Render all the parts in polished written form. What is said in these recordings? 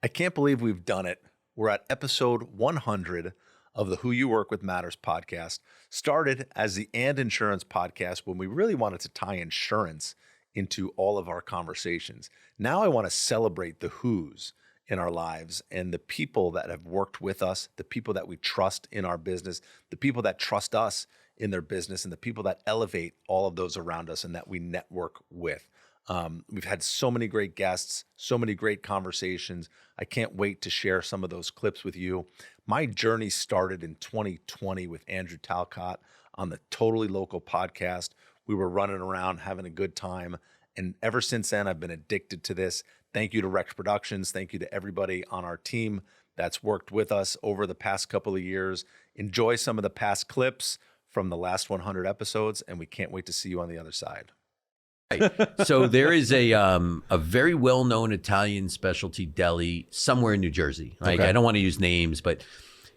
I can't believe we've done it. We're at episode 100 of the Who You Work With Matters podcast. Started as the And Insurance podcast when we really wanted to tie insurance into all of our conversations. Now I want to celebrate the who's in our lives and the people that have worked with us, the people that we trust in our business, the people that trust us in their business, and the people that elevate all of those around us and that we network with. We've had so many great guests, so many great conversations. I can't wait to share some of those clips with you. My journey started in 2020 with Andrew Talcott on the Totally Local podcast. We were running around having a good time. And ever since then, I've been addicted to this. Thank you to Rex Productions. Thank you to everybody on our team that's worked with us over the past couple of years. Enjoy some of the past clips from the last 100 episodes, and we can't wait to see you on the other side. So there is a very well-known Italian specialty deli somewhere in New Jersey. Like, okay. I don't want to use names, but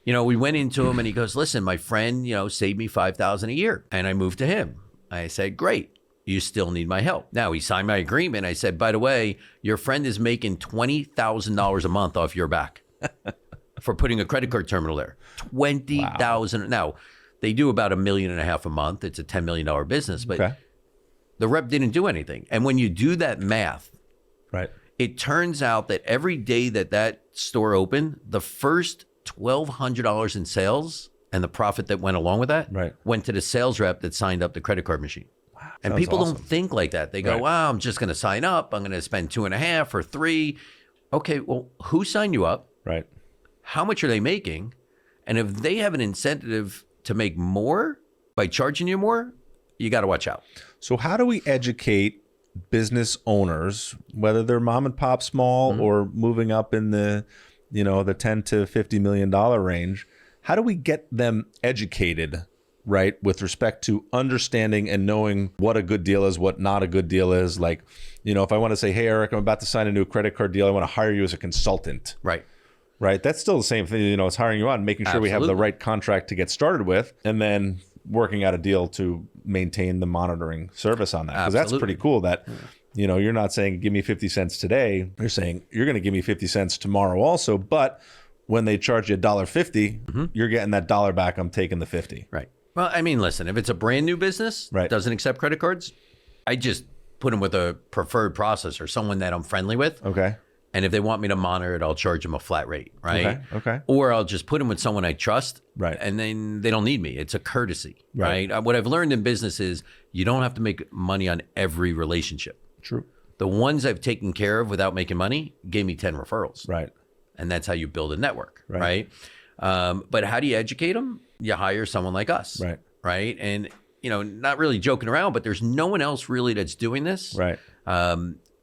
we went into him and he goes, "Listen, my friend, saved me $5,000 a year," and I moved to him. I said, "Great. You still need my help." Now he signed my agreement. I said, "By the way, your friend is making $20,000 a month off your back for putting a credit card terminal there. $20,000. Wow. Now they do about $1.5 million a month. It's a $10 million business, but. Okay. The rep didn't do anything. And when you do that math, right, it turns out that every day that store opened, the first $1,200 in sales and the profit that went along with that went to the sales rep that signed up the credit card machine. Wow, and people don't think like that. They go, "Wow, I'm just going to sign up. I'm going to spend $2.5 or $3. Okay, well, who signed you up? Right. How much are they making? And if they have an incentive to make more by charging you more, you got to watch out." So how do we educate business owners, whether they're mom and pop small or moving up in the, the 10 to $50 million range? How do we get them educated, right, with respect to understanding and knowing what a good deal is, what not a good deal is? Like, if I want to say, "Hey, Eric, I'm about to sign a new credit card deal. I want to hire you as a consultant." Right. Right. That's still the same thing. It's hiring you on, making sure we have the right contract to get started with, and then working out a deal to maintain the monitoring service on that. Because that's pretty cool that, you're not saying, "Give me 50 cents today." You're saying, "You're going to give me 50 cents tomorrow also." But when they charge you $1.50, you're getting that dollar back. I'm taking the 50. Right. Well, I mean, listen, if it's a brand new business, doesn't accept credit cards, I just put them with a preferred processor, someone that I'm friendly with. Okay. And if they want me to monitor it, I'll charge them a flat rate, right? Okay. Or I'll just put them with someone I trust, right? And then they don't need me. It's a courtesy, right? What I've learned in business is you don't have to make money on every relationship. True. The ones I've taken care of without making money gave me 10 referrals. Right. And that's how you build a network, right? But how do you educate them? You hire someone like us, right? And, not really joking around, but there's no one else really that's doing this. Right.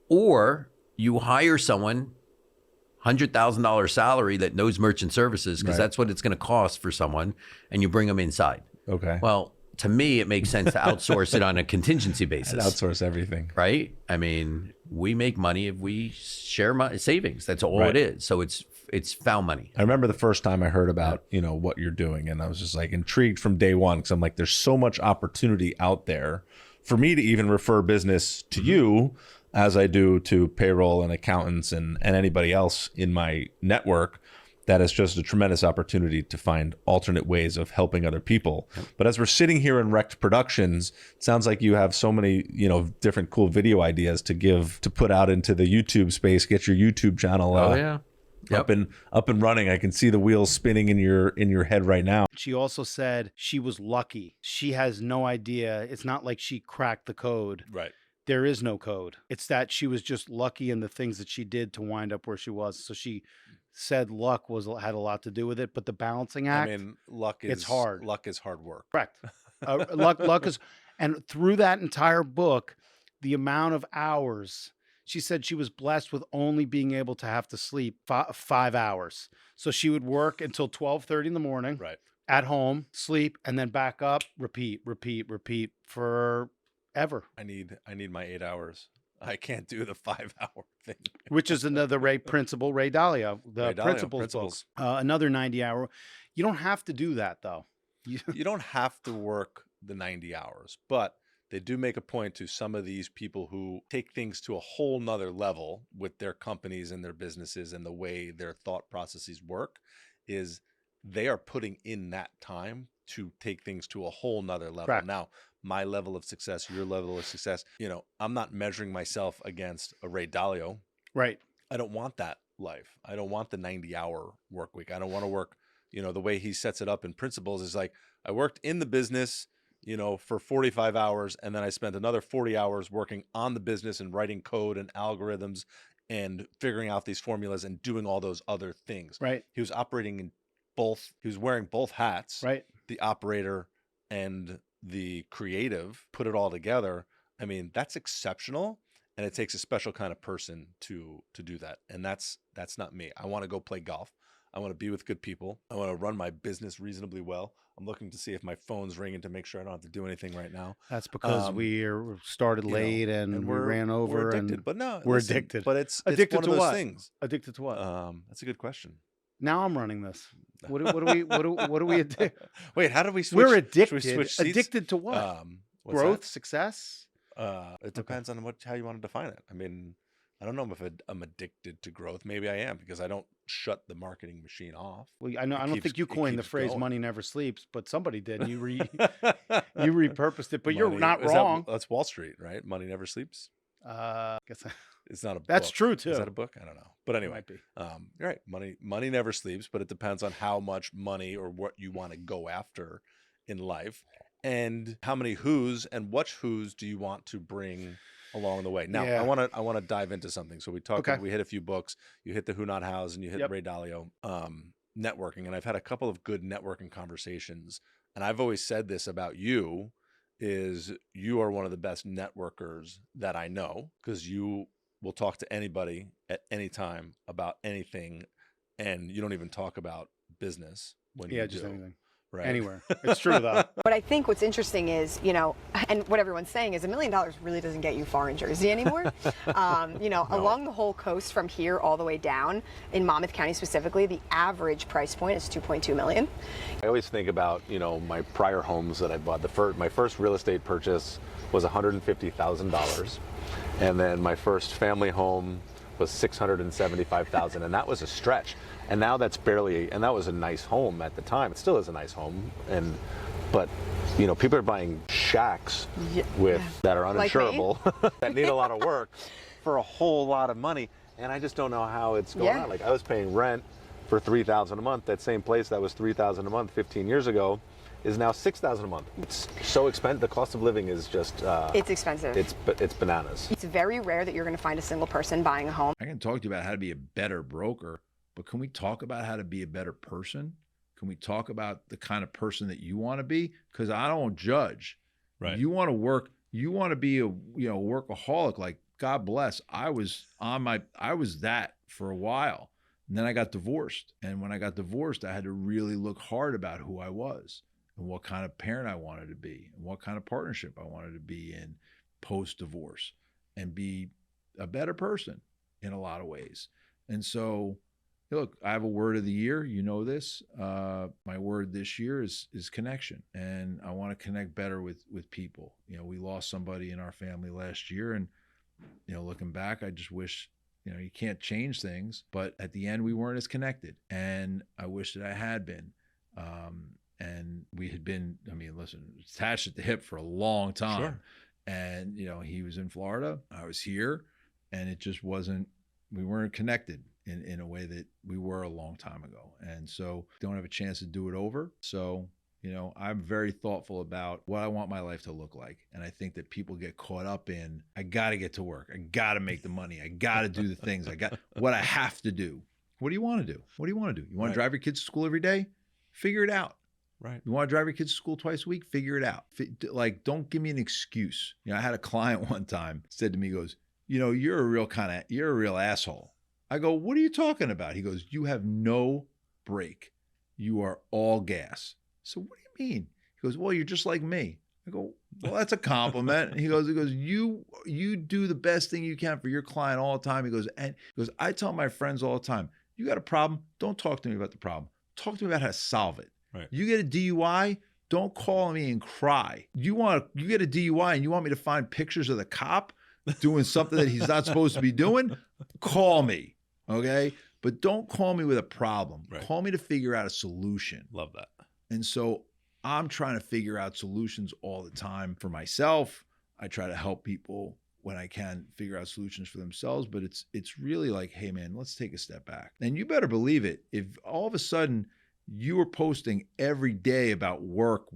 Or you hire someone, $100,000 salary that knows merchant services, because that's what it's going to cost for someone, and you bring them inside. Okay. Well, to me, it makes sense to outsource it on a contingency basis. I'd outsource everything. Right? I mean, we make money if we share savings. That's all it is. So it's found money. I remember the first time I heard about, what you're doing, and I was just like intrigued from day one, because I'm like, there's so much opportunity out there for me to even refer business to you, as I do to payroll and accountants and anybody else in my network. That is just a tremendous opportunity to find alternate ways of helping other people. But as we're sitting here in Rex Productions, it sounds like you have so many, different cool video ideas to put out into the YouTube space. Get your YouTube channel up and running. I can see the wheels spinning in your head right now. She also said she was lucky. She has no idea. It's not like she cracked the code. Right. There is no code. It's that she was just lucky in the things that she did to wind up where she was. So she said luck had a lot to do with it, but the balancing act. I mean, it's hard. Luck is hard work. Correct. Luck is, and through that entire book, the amount of hours, she said she was blessed with only being able to have to sleep 5 hours. So she would work until 12:30 in the morning. Right. At home, sleep, and then back up, repeat forever. I need my 8 hours. I can't do the 5-hour thing. Which is another Ray Dalio, the principles book. Another 90-hour. You don't have to do that, though. You don't have to work the 90 hours, but they do make a point to some of these people who take things to a whole nother level with their companies and their businesses and the way their thought processes work, is they are putting in that time to take things to a whole nother level. Correct. Now, my level of success, your level of success, I'm not measuring myself against a Ray Dalio. Right. I don't want that life. I don't want the 90-hour work week. I don't want to work, the way he sets it up in Principles is like, I worked in the business, for 45 hours, and then I spent another 40 hours working on the business and writing code and algorithms and figuring out these formulas and doing all those other things. Right. He was operating in both, he was wearing both hats, Right. the operator and the creative, put it all together. I mean, that's exceptional. And it takes a special kind of person to do that. And that's not me. I want to go play golf. I want to be with good people. I want to run my business reasonably well. I'm looking to see if my phone's ringing to make sure I don't have to do anything right now. That's because we started late and we ran over. We're addicted, and but no, we're listen, addicted. But it's Addicted one to of those what? things. Addicted to what? That's a good question. Now I'm running this. What do we addicted? Wait, how do we switch? We're Should addicted. we switch seats? Addicted to what? What's Growth, that? success. It depends on how you want to define it. I mean, I don't know if I'm addicted to growth. Maybe I am, because I don't shut the marketing machine off. Well, I know. I don't think you coined the phrase going. "money never sleeps," but somebody did. You repurposed it, but you're not Is wrong. That's Wall Street, right? Money never sleeps. Guess It's not a that's book. true too. Is that a book? I don't know. But anyway, Might be. You're right. Money never sleeps, but it depends on how much money or what you want to go after in life, and how many who's and what who's do you want to bring along the way. Now, Yeah. I want to dive into something. So we talked. Okay. We hit a few books. You hit the Who Not Hows, and you hit Yep. Ray Dalio. Networking, and I've had a couple of good networking conversations. And I've always said this about you: is you are one of the best networkers that I know, because you will talk to anybody at any time about anything, and you don't even talk about business when you Just do. anything. Right. Anywhere. It's true though. But I think what's interesting is, and what everyone's saying is $1 million really doesn't get you far in Jersey anymore. Along the whole coast from here all the way down, in Monmouth County specifically, the average price point is $2.2 million. I always think about, my prior homes that I bought. My first real estate purchase was $150,000. And then my first family home was $675,000, and that was a stretch. And now that's and that was a nice home at the time. It still is a nice home, but people are buying shacks that are uninsurable, that need a lot of work for a whole lot of money. And I just don't know how it's going on. Like, I was paying rent for $3,000 a month. That same place that was $3,000 a month 15 years ago is now $6,000 a month. It's so expensive. The cost of living is just It's expensive. It's bananas. It's very rare that you're going to find a single person buying a home. I can talk to you about how to be a better broker, but can we talk about how to be a better person? Can we talk about the kind of person that you want to be? Because I don't judge. Right. You want to work. You want to be a workaholic. Like, God bless. I was that for a while, and then I got divorced. And when I got divorced, I had to really look hard about who I was and what kind of parent I wanted to be and what kind of partnership I wanted to be in post-divorce, and be a better person in a lot of ways. And so, look, I have a word of the year. You know this. My word this year is connection, and I want to connect better with people. We lost somebody in our family last year, and looking back, I just wish, you can't change things, but at the end we weren't as connected, and I wish that I had been. And we had been, attached at the hip for a long time. Sure. And, he was in Florida, I was here, and it just we weren't connected in a way that we were a long time ago. And so don't have a chance to do it over. So, I'm very thoughtful about what I want my life to look like. And I think that people get caught up in, I got to get to work. I got to make the money. I got to do the things. I got what I have to do. What do you want to do? What do you want to do? You want to drive your kids to school every day? Figure it out. Right. You want to drive your kids to school twice a week? Figure it out. Like, don't give me an excuse. I had a client one time said to me, he goes, you're a real asshole. I go, what are you talking about? He goes, you have no brake. You are all gas. So what do you mean? He goes, well, you're just like me. I go, well, that's a compliment. He goes, you do the best thing you can for your client all the time. He goes, I tell my friends all the time, you got a problem? Don't talk to me about the problem. Talk to me about how to solve it. Right. You get a DUI, don't call me and cry. You get a DUI and you want me to find pictures of the cop doing something that he's not supposed to be doing? Call me, okay? But don't call me with a problem. Right. Call me to figure out a solution. Love that. And so I'm trying to figure out solutions all the time for myself. I try to help people when I can figure out solutions for themselves, but it's really like, hey man, let's take a step back. And you better believe it. If all of a sudden you were posting every day about work,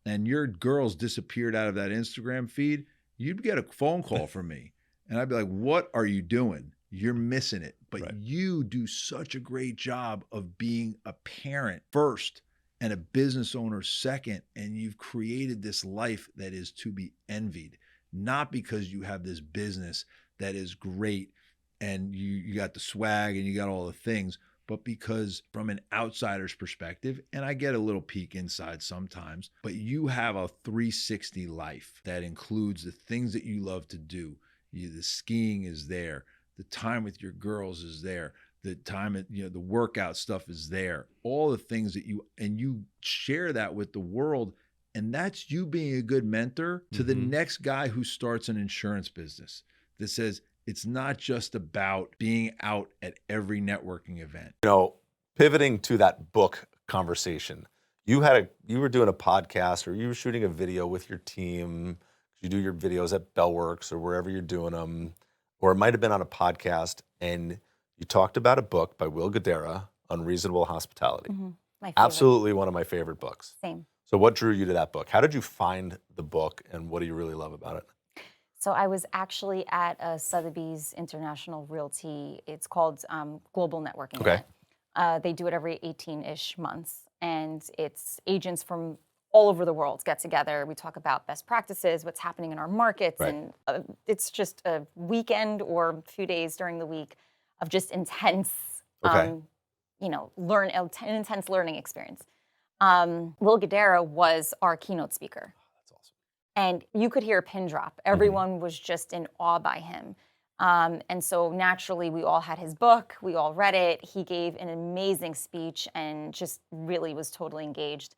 and your girls disappeared out of that Instagram feed, you'd get a phone call from me. And I'd be like, what are you doing? You're missing it. But Right. you do such a great job of being a parent first and a business owner second. And you've created this life that is to be envied, not because you have this business that is great and you got the swag and you got all the things, but because from an outsider's perspective, and I get a little peek inside sometimes, but you have a 360 life that includes the things that you love to do. The skiing is there. The time with your girls is there. The time at, the workout stuff is there. All the things that you share that with the world. And that's you being a good mentor to the next guy who starts an insurance business that says it's not just about being out at every networking event. Pivoting to that book conversation, you were doing a podcast or you were shooting a video with your team. You do your videos at Bellworks or wherever you're doing them, or it might have been on a podcast, and you talked about a book by Will Guidara, Unreasonable Hospitality. My favorite. Absolutely one of my favorite books. Same. So what drew you to that book? How did you find the book, and what do you really love about it? So I was actually at a Sotheby's International Realty. It's called Global Networking. Okay. Event. They do it every 18-ish months, and it's agents from all over the world get together. We talk about best practices, what's happening in our markets, Right. and it's just a weekend or a few days during the week of just intense, Okay. an intense learning experience. Will Guidara was our keynote speaker. That's awesome. And you could hear a pin drop. Everyone was just in awe by him. And so naturally, we all had his book. We all read it. He gave an amazing speech and just really was totally engaged.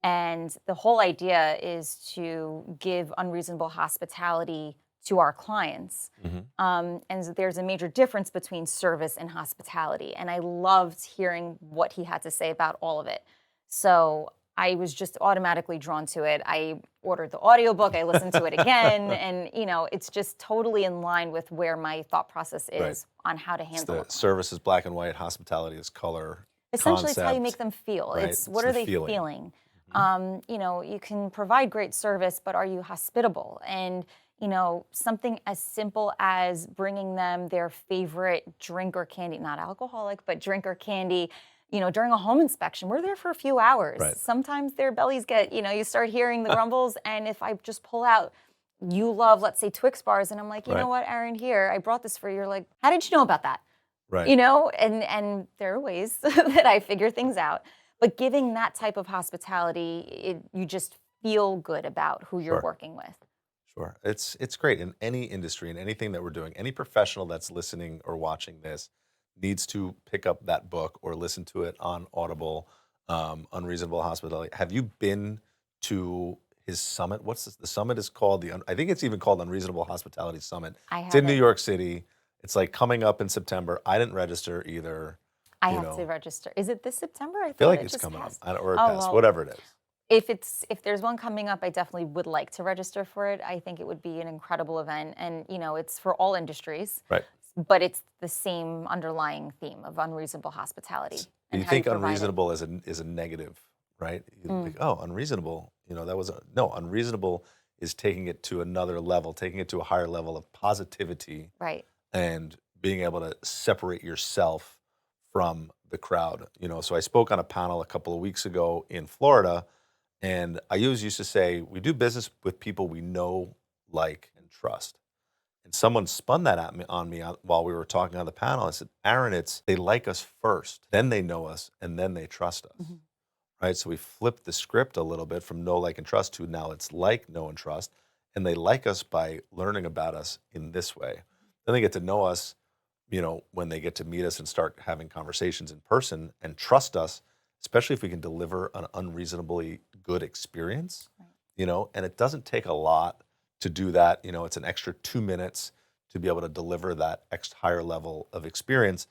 And the whole idea is to give unreasonable hospitality to our clients. And so there's a major difference between service and hospitality. And I loved hearing what he had to say about all of it. So I was just automatically drawn to it. I ordered the audiobook, I listened to it again, and it's just totally in line with where my thought process is Right. on how to It's handle the it. service is black and white, hospitality is color. Essentially, it's how you concept, make them feel. right? It's what the are they feeling. feeling? You can provide great service, but are you hospitable? And something as simple as bringing them their favorite drink or candy, not alcoholic, but drink or candy. During a home inspection, we're there for a few hours. Right. Sometimes their bellies get, you start hearing the grumbles. And if I just pull out, you love, let's say, Twix bars, and I'm like, you Right. know what, Aaron, here, I brought this for you. You're like, how did you know about that? Right. And there are ways that I figure things out. But giving that type of hospitality, you just feel good about who you're Sure. working with. Sure. It's great in any industry, in anything that we're doing. Any professional that's listening or watching this needs to pick up that book or listen to it on Audible, Unreasonable Hospitality. Have you been to his summit? The summit is called? I think it's even called Unreasonable Hospitality Summit. I It's in New haven't. York City. It's like coming up in September. I didn't register either. I you have to know. register. Is it this September? I I feel thought like it it's just coming passed. up, or it Oh, passed, well. whatever it is. If there's one coming up, I definitely would like to register for it. I think it would be an incredible event, and it's for all industries. Right. But it's the same underlying theme of unreasonable hospitality. and You how think provide it. unreasonable is a negative, right? You Mm. think, oh, unreasonable. No, unreasonable is taking it to another level, taking it to a higher level of positivity Right. and being able to separate yourself from the crowd. So I spoke on a panel a couple of weeks ago in Florida, and I always used to say, we do business with people we know, like, and trust. And someone spun that on me while we were talking on the panel. I said, Aaron, they like us first, then they know us, and then they trust us. Mhm. Right? So we flipped the script a little bit from know, like, and trust to now it's like, know, and trust. And they like us by learning about us in this way. Then they get to know us, when they get to meet us and start having conversations in person and trust us. especially if we can deliver an unreasonably good experience, and it doesn't take a lot to do that. It's an extra 2 minutes to be able to deliver that higher level of experience.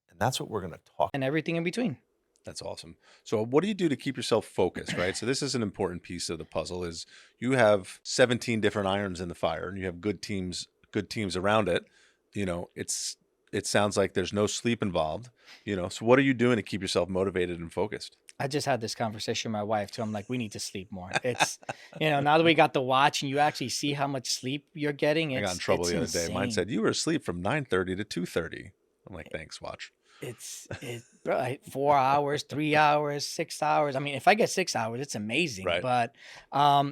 And that's what we're going to talk. And everything in between. That's awesome. So what do you do to keep yourself focused, right? So this is an important piece of the puzzle is you have 17 different irons in the fire and you have good teams around it. It sounds like there's no sleep involved, so what are you doing to keep yourself motivated and focused? I just had this conversation with my wife too. I'm like, we need to sleep more. It's, now that we got the watch and you actually see how much sleep you're getting. I got in trouble the other day. Mine said you were asleep from 9:30 to 2:30. I'm like, thanks, watch. It's right, 4 hours, 3 hours, 6 hours. I mean, if I get 6 hours, it's amazing. Right. But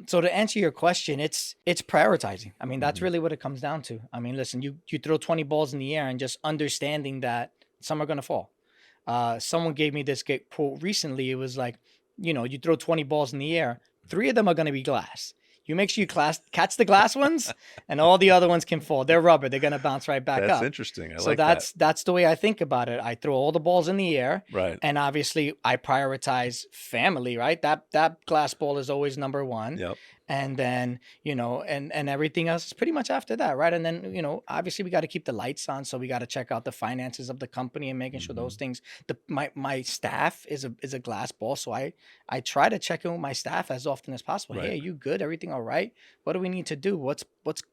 so to answer your question, it's prioritizing. I mean, that's really what it comes down to. I mean, listen, you throw 20 balls in the air and just understanding that some are going to fall. Someone gave me this quote recently. It was like, you throw 20 balls in the air, 3 of them are going to be glass. You make sure you catch the glass ones, and all the other ones can fall. They're rubber. They're going to bounce right back up. That's interesting. I so like that's the way I think about it. I throw all the balls in the air, right? And obviously, I prioritize family. Right, that glass ball is always number one. Yep. And then, and everything else is pretty much after that, right? And then, obviously we got to keep the lights on. So we got to check out the finances of the company and making sure those things, my staff is a glass ball. So I try to check in with my staff as often as possible. Right. Hey, are you good? Everything all right? What do we need to do? What's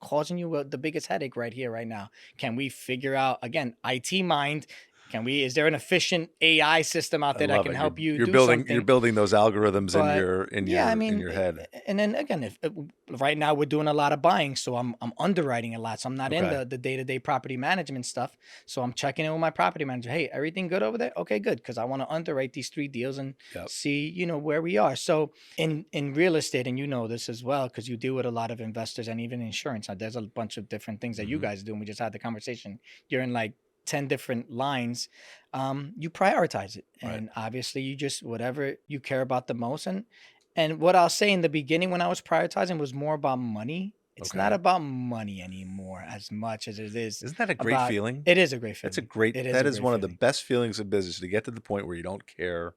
causing you the biggest headache right here, right now? Can we figure out, again, IT mind, is there an efficient AI system out there that can help you do something? You're building those algorithms in your head. And then again, if right now we're doing a lot of buying, so I'm underwriting a lot. So I'm not in the day-to-day property management stuff. So I'm checking in with my property manager. Hey, everything good over there? Okay, good. Because I want to underwrite these 3 deals and see, where we are. So in real estate, and this as well, because you deal with a lot of investors and even insurance. There's a bunch of different things that you guys do. And we just had the conversation. You're in like 10 different lines. You prioritize it. Right. And obviously you just, whatever you care about the most. And what I'll say in the beginning when I was prioritizing was more about money. It's not about money anymore as much as it is. Isn't that a great feeling? It is a great feeling. That is one of the best feelings of business, to get to the point where you don't care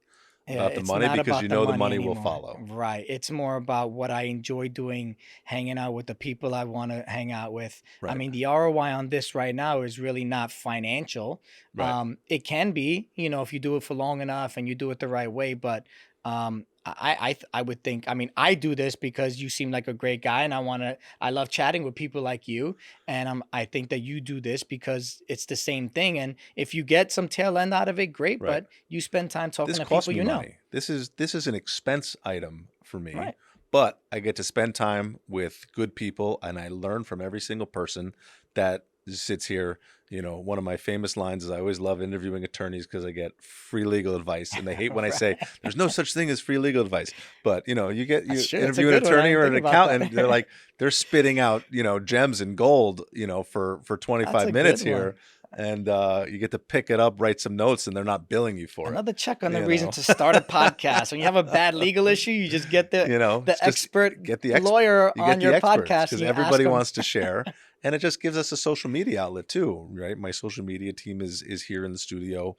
about the money, because the money will follow. Right. It's more about what I enjoy doing, hanging out with the people I want to hang out with. Right. I mean, the ROI on this right now is really not financial. Right. It can be, if you do it for long enough and you do it the right way, but I would think, I do this because you seem like a great guy and I love chatting with people like you. And I think that you do this because it's the same thing. And if you get some tail end out of it, great, Right. but you spend time talking This to costs people me you know. money. This is an expense item for me. Right. But I get to spend time with good people, and I learn from every single person that sits here. One of my famous lines is, I always love interviewing attorneys because I get free legal advice, and they hate when I say there's no such thing as free legal advice. But you interview an attorney or an accountant, they're spitting out gems and gold for 25 minutes here. And you get to pick it up, write some notes, and they're not billing you for Another check on the reason to start a podcast. When you have a bad legal issue, you just get the lawyer on your podcast, because everybody wants to share. And it just gives us a social media outlet too, right? My social media team is here in the studio,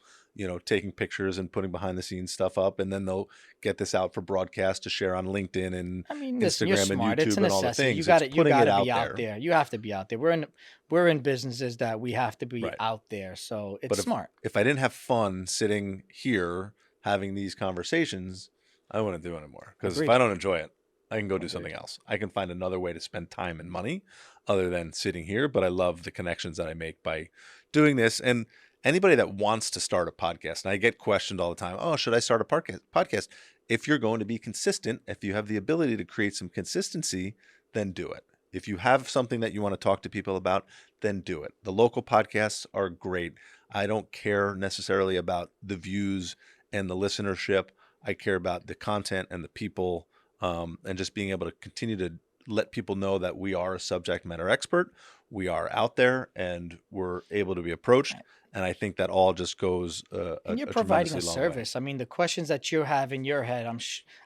taking pictures and putting behind the scenes stuff up, and then they'll get this out for broadcast to share on LinkedIn and Instagram and YouTube and all the things. You got to be out there. You have to be out there. We're in businesses that we have to be out there, so it's smart. If I didn't have fun sitting here having these conversations, I wouldn't do it anymore. Because if I don't enjoy it, I can go do something else. I can find another way to spend time and money other than sitting here. But I love the connections that I make by doing this. And anybody that wants to start a podcast, and I get questioned all the time, oh, should I start a podcast? If you're going to be consistent, if you have the ability to create some consistency, then do it. If you have something that you want to talk to people about, then do it. The local podcasts are great. I don't care necessarily about the views and the listenership. I care about the content and the people, and just being able to continue to let people know that we are a subject matter expert. We are out there and we're able to be approached. And I think that all just goes And you're a providing a tremendously long way. service. I mean, the questions that you have in your head,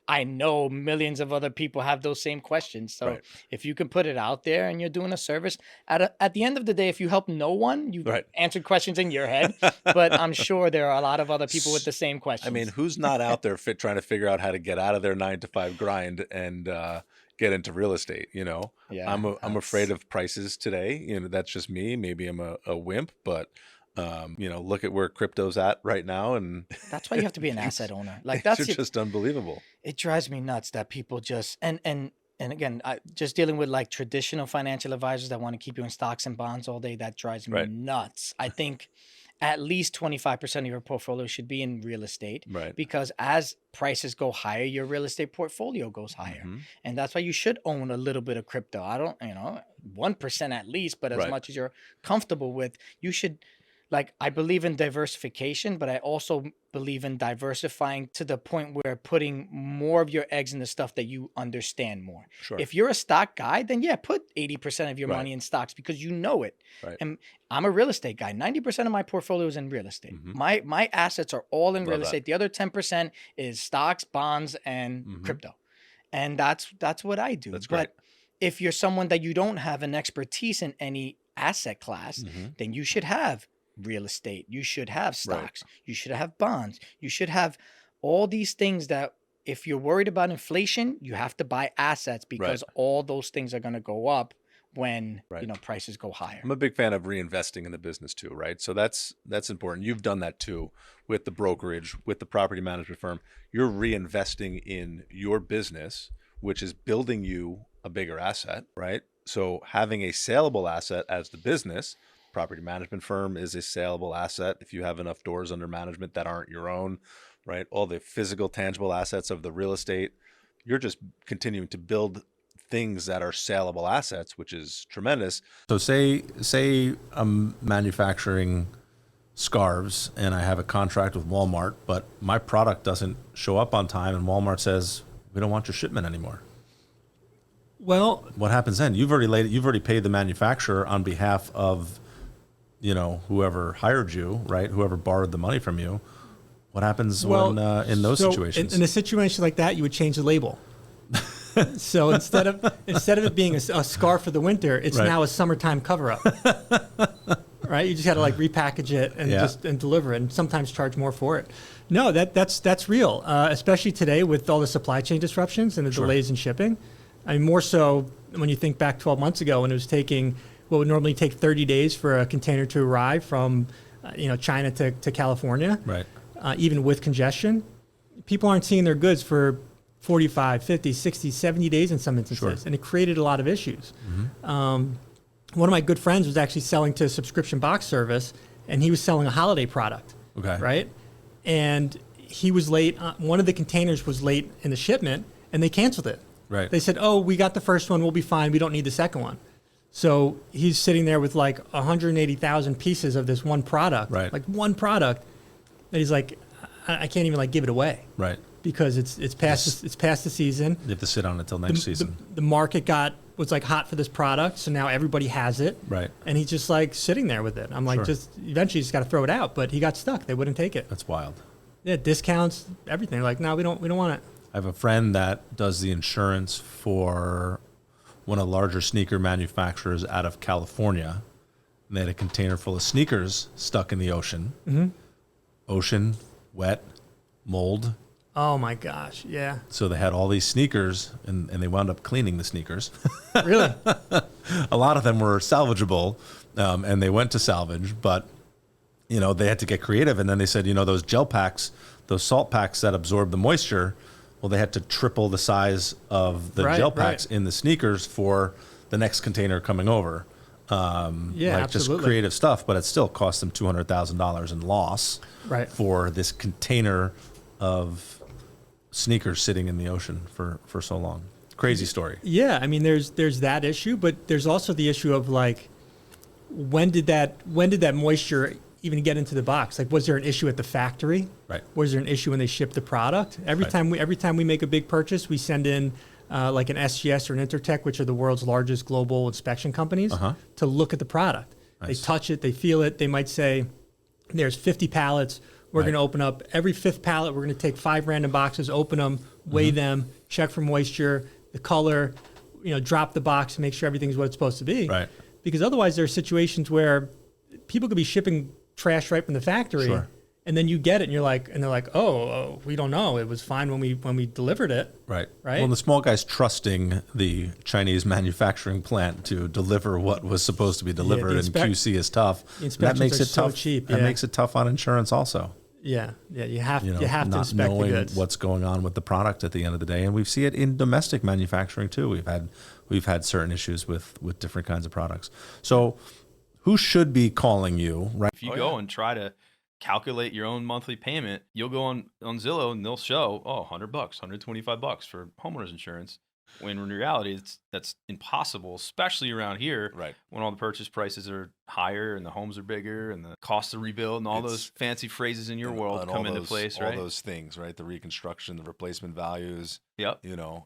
I know millions of other people have those same questions. So Right. if you can put it out there and you're doing a service, at the end of the day, if you help no one, you've Right. answered questions in your head. But I'm sure there are a lot of other people with the same questions. I mean, who's not out there trying to figure out how to get out of their 9-to-5 grind and get into real estate? Yeah, I'm afraid of prices today. That's just me. Maybe I'm a wimp, but look at where crypto's at right now, and that's why you have to be an asset owner. Like it's that's just unbelievable. It drives me nuts that people just and again, just dealing with like traditional financial advisors that want to keep you in stocks and bonds all day. That drives me Right. nuts. I think at least 25% of your portfolio should be in real estate, Right. because as prices go higher, your real estate portfolio goes higher, Mhm. and that's why you should own a little bit of crypto. I don't, 1% at least, but as Right. much as you're comfortable with, you should. Like, I believe in diversification, but I also believe in diversifying to the point where putting more of your eggs in the stuff that you understand more. Sure. If you're a stock guy, then yeah, put 80% of your Right. money in stocks because you know it. Right. And I'm a real estate guy. 90% of my portfolio is in real estate. Mhm. My assets are all in Love real that. estate. The other 10% is stocks, bonds, and Mhm. crypto. And that's what I do. That's great. But if you're someone that you don't have an expertise in any asset class, Mhm. then you should have real estate. You should have Right. stocks. You should have bonds. You should have all these things that if you're worried about inflation, you have to buy assets because all those things are going to go up when, Right. prices go higher. I'm a big fan of reinvesting in the business too, right? So that's important. You've done that too with the brokerage, with the property management firm. You're reinvesting in your business, which is building you a bigger asset, right? So having a saleable asset as the business, property management firm is a saleable asset if you have enough doors under management that aren't your own, right? All the physical, tangible assets of the real estate, you're just continuing to build things that are saleable assets, which is tremendous. So say I'm manufacturing scarves and I have a contract with Walmart, but my product doesn't show up on time and Walmart says, we don't want your shipment anymore. Well, What happens then? You've already paid the manufacturer on behalf of, whoever hired you, right? Whoever borrowed the money from you. What happens when in those situations? In a situation like that, you would change the label. So instead of it being a scarf for the winter, it's Right. now a summertime cover-up. Right? You just got to like repackage it and deliver it, and sometimes charge more for it. No, that's real, especially today with all the supply chain disruptions and the delays in shipping. I mean, more so when you think back 12 months ago when it was taking what would normally take 30 days for a container to arrive from China to California. Right. Even with congestion, people aren't seeing their goods for 45, 50, 60, 70 days in some instances. And it created a lot of issues. One of my good friends was actually selling to a subscription box service, and he was selling a holiday product. Okay. Right? And he was late. One of the containers was late in the shipment, and they canceled it. Right. They said, oh, we got the first one. We'll be fine. We don't need the second one. So he's sitting there with like 180,000 pieces of this one product. Right. Like one product. And he's like, I can't even like give it away. Right. Because it's past the season. You have to sit on it until next season. The market was like hot for this product, so now everybody has it. Right. And he's just like sitting there with it. I'm like, just eventually you just got to throw it out. But he got stuck. They wouldn't take it. That's wild. Yeah, discounts, everything. They're like, no, we don't want it. I have a friend that does the insurance for one of the larger sneaker manufacturers out of California. And they had a container full of sneakers stuck in the ocean. Mm-hmm. Ocean, wet, mold. Oh my gosh, yeah. So they had all these sneakers, and they wound up cleaning the sneakers. Really? A lot of them were salvageable, and they went to salvage, but they had to get creative. And then they said, those gel packs, those salt packs that absorb the moisture, well, they had to triple the size of the gel packs in the sneakers for the next container coming over. Just absolutely. creative stuff, but it still cost them $200,000 in loss for this container of sneakers sitting in the ocean for so long. Crazy story. Yeah, I mean, there's that issue, but there's also the issue of like, when did that moisture even get into the box? Like, was there an issue at the factory? Right. Was there an issue when they shipped the product? Every time we make a big purchase, we send in like an SGS or an Intertech, which are the world's largest global inspection companies, to look at the product. Nice. They touch it, they feel it. They might say, there's 50 pallets. We're going to open up every 5th pallet. We're going to take 5 random boxes, open them, weigh them, check for moisture, the color, drop the box, make sure everything's what it's supposed to be. Right. Because otherwise there are situations where people could be shipping trash right from the factory. Sure. And then you get it, and they're like, oh, we don't know. It was fine when we delivered it. Right. Right. Well, the small guy's trusting the Chinese manufacturing plant to deliver what was supposed to be delivered, and QC is tough. That makes it so tough. cheap. That makes it tough on insurance also. Yeah. You have to not inspect knowing the goods. what's going on with the product at the end of the day, and we see it in domestic manufacturing too. We've had certain issues with different kinds of products. So, who should be calling you? Right. If you go and try to calculate your own monthly payment, you'll go on Zillow and they'll show, $100, $125 for homeowners insurance. When in reality, that's impossible, especially around here, Right. when all the purchase prices are higher and the homes are bigger and the cost to rebuild and all those fancy phrases in your world come into place, right? All those things, right? The reconstruction, the replacement values. Yep.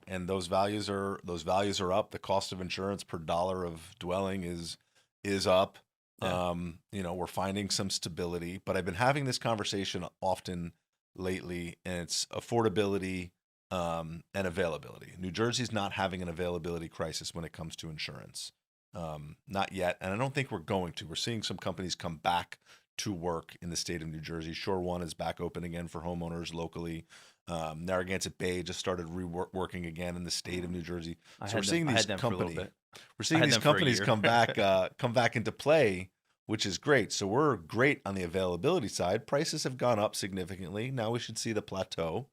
And those values are up. The cost of insurance per dollar of dwelling is up. Yeah. We're finding some stability, but I've been having this conversation often lately, and it's affordability and availability. New Jersey's not having an availability crisis when it comes to insurance. Not yet, and I don't think we're going to. We're seeing some companies come back to work in the state of New Jersey. Shore One is back open again for homeowners locally. Narragansett Bay just started working again in the state of New Jersey. So we're seeing these companies. We're seeing these companies come back into play, which is great. So we're great on the availability side. Prices have gone up significantly. Now we should see the plateau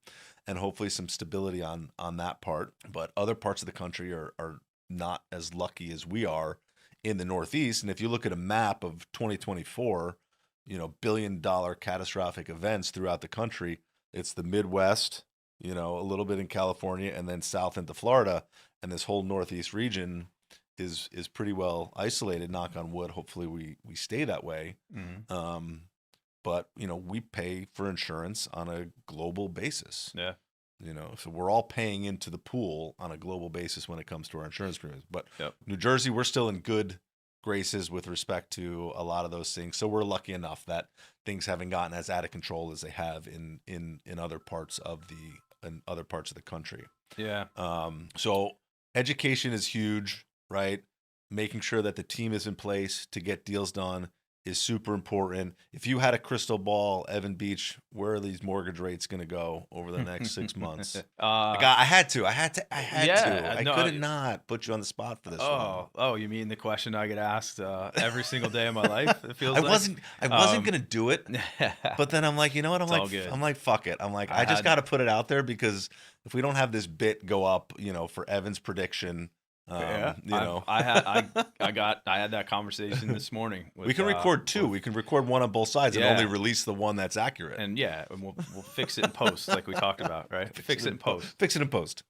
and hopefully some stability on that part. But other parts of the country are not as lucky as we are in the Northeast. And if you look at a map of 2024, billion-dollar catastrophic events throughout the country, it's the Midwest, a little bit in California, and then south into Florida. And this whole Northeast region is pretty well isolated, knock on wood. Hopefully we stay that way. Mm-hmm. But we pay for insurance on a global basis. Yeah. So we're all paying into the pool on a global basis when it comes to our insurance premiums. But Yep. New Jersey, we're still in good graces with respect to a lot of those things. So we're lucky enough that things haven't gotten as out of control as they have in other parts of the country. Yeah. So education is huge, right? Making sure that the team is in place to get deals done is super important. If you had a crystal ball, Evan Beach, where are these mortgage rates going to go over the next 6 months? I had to. I couldn't not put you on the spot for this one. Oh, you mean the question I get asked every single day of my life? It feels I wasn't going to do it, but but then I'm like, you know what? I'm like, fuck it. I'm like, I just got to put it out there, because if we don't have this bit go up, for Evan's prediction, I had that conversation this morning. We can record two. We can record one on both sides and only release the one that's accurate. And we'll fix it in post, like we talked about, right? Fix it in post. Fix it in post.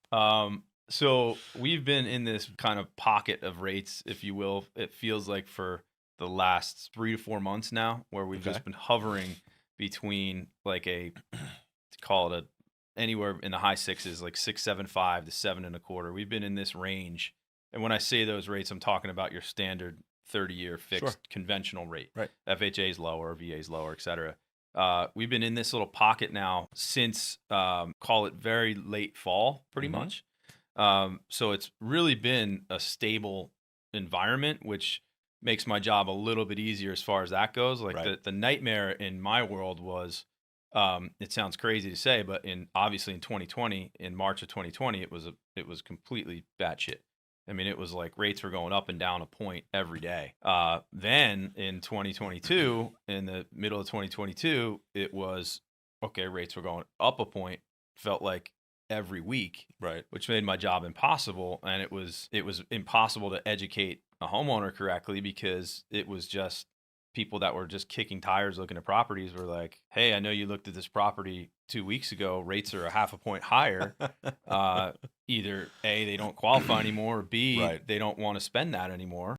So we've been in this kind of pocket of rates, if you will. It feels like for the last 3 to 4 months now, where we've just been hovering between call it anywhere in the high sixes, like 6.75 to 7.25. We've been in this range. And when I say those rates, I'm talking about your standard 30-year fixed conventional rate. Right. FHA is lower, VA is lower, et cetera. We've been in this little pocket now since, call it very late fall, pretty much. So it's really been a stable environment, which makes my job a little bit easier as far as that goes. Like the nightmare in my world was, it sounds crazy to say, but obviously in 2020, in March of 2020, it was completely batshit. I mean, it was like rates were going up and down a point every day. Then in 2022, in the middle of 2022, it was, rates were going up a point, felt like every week, right? Which made my job impossible. And it was impossible to educate a homeowner correctly, because it was just people that were just kicking tires looking at properties were like, hey, I know you looked at this property 2 weeks ago. Rates are 0.5 point higher. Either A, they don't qualify anymore, or B, they don't want to spend that anymore.